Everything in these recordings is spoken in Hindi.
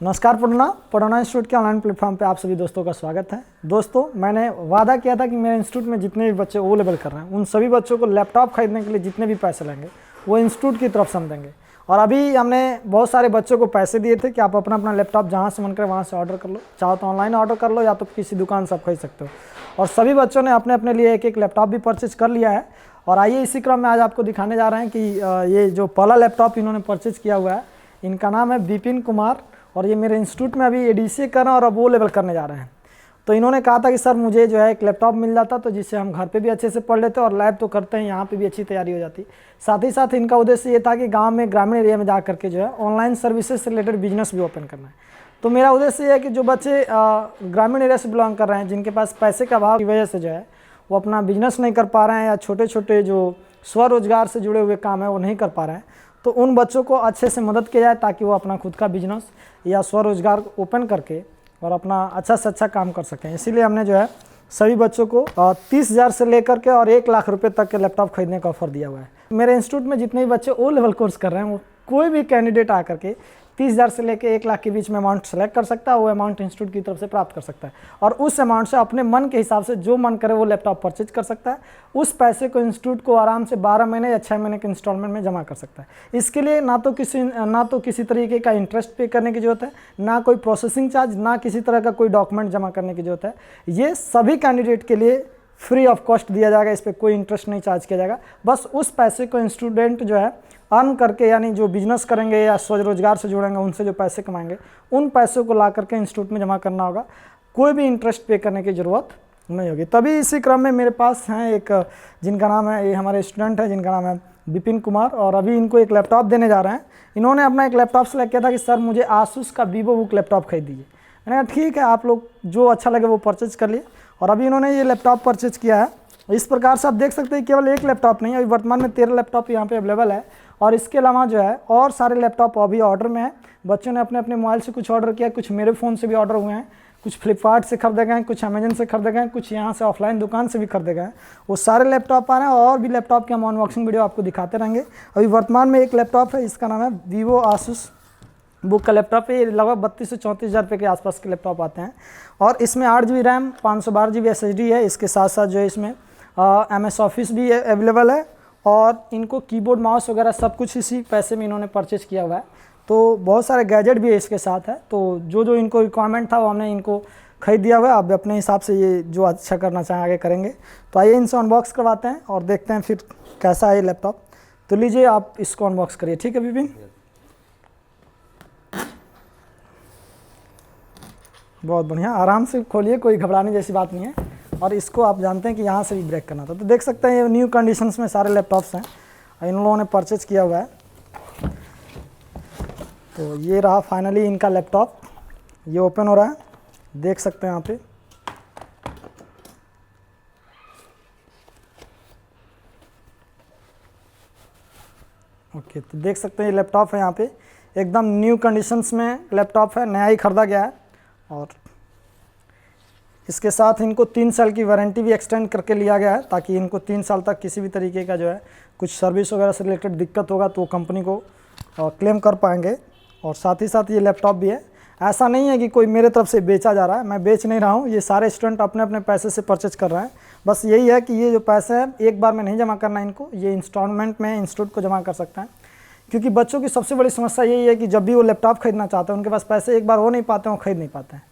नमस्कार पढ़ना इंस्टीट्यूट के ऑनलाइन प्लेटफॉर्म पे आप सभी दोस्तों का स्वागत है। दोस्तों, मैंने वादा किया था कि मेरे इंस्टीट्यूट में जितने भी बच्चे ओ लेवल कर रहे हैं उन सभी बच्चों को लैपटॉप खरीदने के लिए जितने भी पैसे लेंगे वो इंस्टीट्यूट की तरफ से हम देंगे। और अभी हमने बहुत सारे बच्चों को पैसे दिए थे कि आप अपना अपना लैपटॉप जहाँ से मन करे वहाँ से ऑर्डर कर लो, चाहो तो ऑनलाइन ऑर्डर कर लो या तो किसी दुकान से आप खरीद सकते हो। और सभी बच्चों ने अपने अपने लिए एक एक लैपटॉप भी परचेज कर लिया है। और आइए इसी क्रम में आज आपको दिखाने जा रहे हैं कि ये जो पहला लैपटॉप इन्होंने परचेज किया हुआ है, इनका नाम है विपिन कुमार और ये मेरे इंस्टीट्यूट में अभी एडीसी कर रहे हैं और अब वो लेवल करने जा रहे हैं। तो इन्होंने कहा था कि सर मुझे जो है एक लैपटॉप मिल जाता तो जिससे हम घर पे भी अच्छे से पढ़ लेते और लैब तो करते हैं, यहाँ पे भी अच्छी तैयारी हो जाती। साथ ही साथ इनका उद्देश्य ये था कि गांव में ग्रामीण एरिया में जा करके जो है ऑनलाइन सर्विसेज से रिलेटेड बिजनेस भी ओपन करना है। तो मेरा उद्देश्य ये है कि जो बच्चे ग्रामीण एरिया से बिलोंग कर रहे हैं, जिनके पास पैसे का अभाव की वजह से जो है वो अपना बिजनेस नहीं कर पा रहे हैं या छोटे छोटे जो स्वरोजगार से जुड़े हुए काम है वो नहीं कर पा रहे हैं, तो उन बच्चों को अच्छे से मदद किया जाए ताकि वो अपना खुद का बिजनेस या स्वरोजगार ओपन करके और अपना अच्छा से अच्छा काम कर सकें। इसीलिए हमने जो है सभी बच्चों को 30,000 से लेकर के और 1 लाख रुपए तक के लैपटॉप खरीदने का ऑफर दिया हुआ है। मेरे इंस्टीट्यूट में जितने भी बच्चे ओ लेवल कोर्स कर रहे हैं वो कोई भी कैंडिडेट आकर के 30,000 से लेकर 1 लाख के बीच में अमाउंट सेलेक्ट कर सकता है, वो अमाउंट इंस्टीट्यूट की तरफ से प्राप्त कर सकता है और उस अमाउंट से अपने मन के हिसाब से जो मन करे वो लैपटॉप परचेज कर सकता है। उस पैसे को इंस्टीट्यूट को आराम से 12 महीने या 6 महीने के इंस्टॉलमेंट में जमा कर सकता है। इसके लिए ना तो किसी तरीके का इंटरेस्ट पे करने की जरूरत है, ना कोई प्रोसेसिंग चार्ज, ना किसी तरह का कोई डॉक्यूमेंट जमा करने की जरूरत है। ये सभी कैंडिडेट के लिए फ्री ऑफ कॉस्ट दिया जाएगा, इस पर कोई इंटरेस्ट नहीं चार्ज किया जाएगा। बस उस पैसे को स्टूडेंट जो है अर्न करके, यानी जो बिजनेस करेंगे या स्वरोजगार से जुड़ेंगे उनसे जो पैसे कमाएंगे उन पैसों को ला करके इंस्टीट्यूट में जमा करना होगा। कोई भी इंटरेस्ट पे करने की ज़रूरत नहीं होगी। तभी इसी क्रम में मेरे पास हैं एक जिनका नाम है, ये हमारे स्टूडेंट है जिनका नाम है विपिन कुमार और अभी इनको एक लैपटॉप देने जा रहे हैं। इन्होंने अपना एक लैपटॉप सेलेक्ट किया था कि सर मुझे आसूस का वीवो बुक लैपटॉप खरीद दीजिए। मैंने कहा ठीक है, आप लोग जो अच्छा लगे वो परचेज कर लिए और अभी इन्होंने ये लैपटॉप परचेज किया है। इस प्रकार से आप देख सकते हैं केवल एक लैपटॉप नहीं है, अभी वर्तमान में 13 लैपटॉप यहाँ पे अवेलेबल है और इसके अलावा जो है और सारे लैपटॉप अभी ऑर्डर में है। बच्चों ने अपने अपने मोबाइल से कुछ ऑर्डर किया, कुछ मेरे फ़ोन से भी ऑर्डर हुए हैं, कुछ फ्लिपकार्ट से खरीदे गए हैं, कुछ अमेजन से खरीदे गए हैं, कुछ यहाँ से ऑफलाइन दुकान से भी खरीदे गए हैं। वो सारे लैपटॉप आ रहे हैं और भी लैपटॉप की हम अनबॉक्सिंग वीडियो आपको दिखाते रहेंगे। अभी वर्तमान में एक लैपटॉप है, इसका नाम है वीवो आसूस बुक का लैपटॉप है। ये लगभग 32 से 34 हज़ार रुपये के आसपास के लैपटॉप आते हैं और इसमें 8 GB रैम, 512 GB SSD है। इसके साथ साथ जो है इसमें MS ऑफिस भी अवेलेबल है और इनको कीबोर्ड माउस वगैरह सब कुछ इसी पैसे में इन्होंने परचेज किया हुआ है। तो बहुत सारे गैजेट भी है इसके साथ है। तो जो इनको रिक्वायरमेंट था वो हमने इनको खरीद दिया हुआ है। अब अपने हिसाब से ये जो अच्छा करना चाहें आगे करेंगे। तो आइए इनसे अनबॉक्स करवाते हैं और देखते हैं फिर कैसा है ये लैपटॉप। तो लीजिए आप इसको अनबॉक्स करिए, ठीक है विपिन? बहुत बढ़िया, आराम से खोलिए, कोई घबराने जैसी बात नहीं है। और इसको आप जानते हैं कि यहाँ से भी ब्रेक करना था। तो देख सकते हैं ये न्यू कंडीशंस में सारे लैपटॉप्स हैं और इन लोगों ने परचेज किया हुआ है। तो ये रहा फाइनली इनका लैपटॉप, ये ओपन हो रहा है, देख सकते हैं यहाँ पे। ओके, तो देख सकते हैं ये लैपटॉप है यहाँ पे, एकदम न्यू कंडीशंस में लैपटॉप है, नया ही खरीदा गया है। और इसके साथ इनको 3 साल की वारंटी भी एक्सटेंड करके लिया गया है ताकि इनको 3 साल तक किसी भी तरीके का जो है कुछ सर्विस वगैरह से रिलेटेड दिक्कत होगा तो वो कंपनी को क्लेम कर पाएंगे। और साथ ही साथ ये लैपटॉप भी है, ऐसा नहीं है कि कोई मेरे तरफ से बेचा जा रहा है, मैं बेच नहीं रहा हूँ। ये सारे स्टूडेंट अपने अपने पैसे से परचेज कर रहे हैं। बस यही है कि ये जो पैसे हैं एक बार में नहीं जमा करना इनको, ये इंस्टॉलमेंट में इंस्टीट्यूट को जमा कर सकते हैं। क्योंकि बच्चों की सबसे बड़ी समस्या यही है कि जब भी वो लैपटॉप खरीदना चाहते हैं उनके पास पैसे एक बार हो नहीं पाते हैं, वो खरीद नहीं पाते हैं।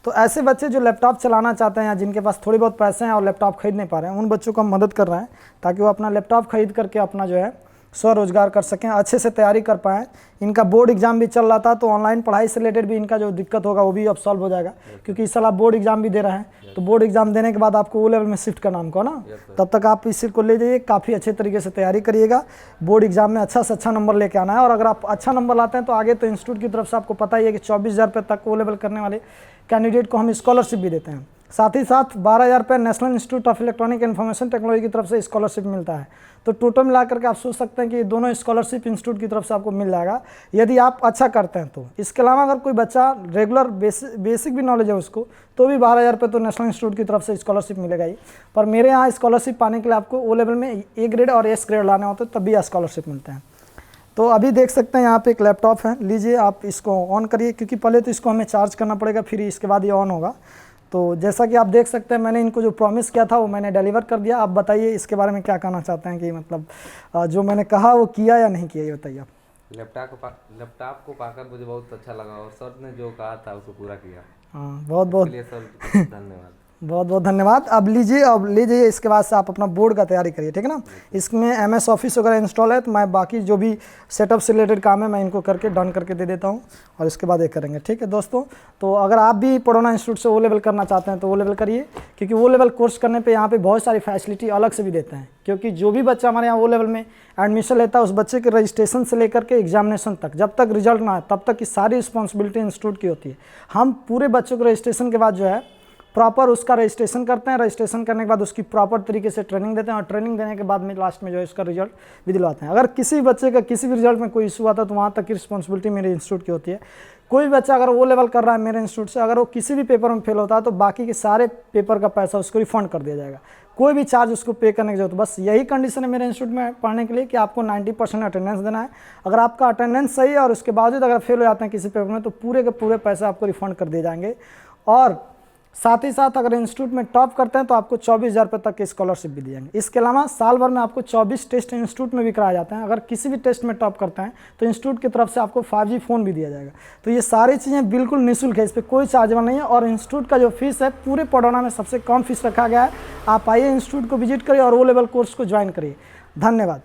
तो ऐसे बच्चे जो लैपटॉप चलाना चाहते हैं या जिनके पास थोड़ी बहुत पैसे हैं और लैपटॉप खरीद नहीं पा रहे हैं, उन बच्चों को हम मदद कर रहे हैं ताकि वो अपना लैपटॉप खरीद करके अपना जो है स्वरोजगार कर सकें, अच्छे से तैयारी कर पाएँ। इनका बोर्ड एग्जाम भी चल रहा था तो ऑनलाइन पढ़ाई से रिलेटेड भी इनका जो दिक्कत होगा वो भी अब सॉल्व हो जाएगा। क्योंकि इस साल आप बोर्ड एग्जाम भी दे रहे हैं तो बोर्ड एग्जाम देने के बाद आपको वो लेवल में शिफ्ट करना हमको ना, तब तक आप इसी को ले जाइए, काफ़ी अच्छे तरीके से तैयारी करिएगा। बोर्ड एग्जाम में अच्छा से अच्छा नंबर लेके आना है और अगर आप अच्छा नंबर लाते हैं तो आगे तो इंस्टीट्यूट की तरफ से आपको पता ही है कि 24,000 रुपये तक वो लेवल करने वाले कैंडिडेट को हम स्कॉलरशिप भी देते हैं। साथ ही साथ 12,000 रुपये national institute of electronic information technology की तरफ से स्कॉलरशिप मिलता है। तो टोटल मिला करके आप सोच सकते हैं कि दोनों स्कॉलरशिप इंस्टीट्यूट की तरफ से आपको मिल जाएगा यदि आप अच्छा करते हैं तो। इसके अलावा अगर कोई बच्चा रेगुलर बेसिक भी नॉलेज है उसको तो भी 12,000 रुपये तो नेशनल इंस्टीट्यूट की तरफ से स्कॉलरशिप मिलेगा ही। पर मेरे यहाँ स्कॉलरशिप पाने के लिए आपको ओ लेवल में ए ग्रेड और एस ग्रेड लाने होते हैं तब भी स्कॉलरशिप मिलते हैं। तो अभी देख सकते हैं यहाँ पे एक लैपटॉप है, लीजिए आप इसको ऑन करिए, क्योंकि पहले तो इसको हमें चार्ज करना पड़ेगा, फिर इसके बाद ये ऑन होगा। तो जैसा कि आप देख सकते हैं मैंने इनको जो प्रॉमिस किया था वो मैंने डिलीवर कर दिया। आप बताइए इसके बारे में क्या कहना चाहते हैं कि मतलब जो मैंने कहा वो किया या नहीं किया, ये बताइए आप। लैपटॉप को पाकर मुझे बहुत अच्छा लगा और सर ने जो कहा था उसको पूरा किया। हाँ, बहुत बहुत सर धन्यवाद। बहुत बहुत धन्यवाद। अब लीजिए इसके बाद से आप अपना बोर्ड का तैयारी करिए, ठीक है ना। इसमें MS ऑफिस वगैरह इंस्टॉल है, तो मैं बाकी जो भी सेटअप से रिलेटेड काम है मैं इनको करके डन करके दे देता हूँ और इसके बाद ये करेंगे, ठीक है दोस्तों। तो अगर आप भी पढ़ोना इंस्टीट्यूट से O लेवल करना चाहते हैं तो O लेवल करिए, क्योंकि O लेवल कोर्स करने पर यहाँ पर बहुत सारी फैसिलिटी अलग से भी देते हैं। क्योंकि जो भी बच्चा हमारे यहाँ O लेवल में एडमिशन लेता है उस बच्चे के रजिस्ट्रेशन से लेकर के एग्जामिनेशन तक, जब तक रिजल्ट ना आए तब तक की सारी रिस्पॉन्सिबिलिटी इंस्टीट्यूट की होती है। हम पूरे बच्चों को रजिस्ट्रेशन के बाद जो है प्रॉपर उसका रजिस्ट्रेशन करते हैं, रजिस्ट्रेशन करने के बाद उसकी प्रॉपर तरीके से ट्रेनिंग देते हैं और ट्रेनिंग देने के बाद में लास्ट में जो है उसका रिजल्ट भी दिलवाते हैं। अगर किसी बच्चे का किसी भी रिजल्ट में कोई इशू आता है तो वहाँ तक की रिस्पॉन्सिबिलिटी मेरे इंस्टीट्यूट की होती है। कोई भी बच्चा अगर O लेवल कर रहा है मेरे इंस्टीट्यूट से, अगर वो किसी भी पेपर में फेल होता है तो बाकी के सारे पेपर का पैसा उसको रिफंड कर दिया जाएगा, कोई भी चार्ज उसको पे करने की जरूरत। बस यही कंडीशन है मेरे इंस्टीट्यूट में पढ़ने के लिए कि आपको 90% अटेंडेंस देना है। अगर आपका अटेंडेंस सही है और उसके बावजूद अगर फेल हो जाते हैं किसी पेपर में तो पूरे के पूरे पैसे आपको रिफंड कर दिए जाएंगे। और साथ ही साथ अगर इंस्टीट्यूट में टॉप करते हैं तो आपको 24,000 रुपये तक की स्कॉलरशिप भी दी जाएंगे। इसके अलावा साल भर में आपको 24 टेस्ट इंस्टीट्यूट में भी कराए जाते हैं। अगर किसी भी टेस्ट में टॉप करते हैं तो इंस्टीट्यूट की तरफ से आपको 5G फ़ोन भी दिया जाएगा। तो ये सारी चीज़ें बिल्कुल निःशुल्क है, इस पर कोई चार्जेबल नहीं है। और इंस्टीट्यूट का जो फीस है पूरे पढ़ोना में सबसे कम फीस रखा गया है। आप आइए इंस्टीट्यूट को विजिट करिए और O लेवल कोर्स को ज्वाइन करिए। धन्यवाद।